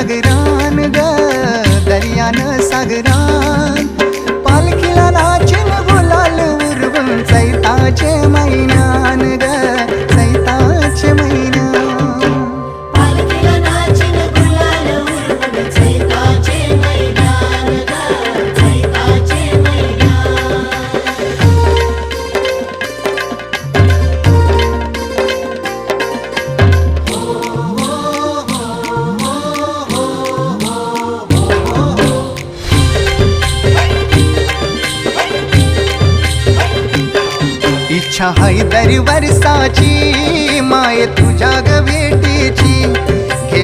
सागरान ग दर्यान सागरान पालखीला नाचिन गुलाल उरवून चैताचे मैनान ग चैताचे मैनान पालखीला नाचिन गुलाल उरवून चैताचे मैदान ग चैताचे मैदान इच्छा हाय दर वर्षाची माय तुझ्या ग भेट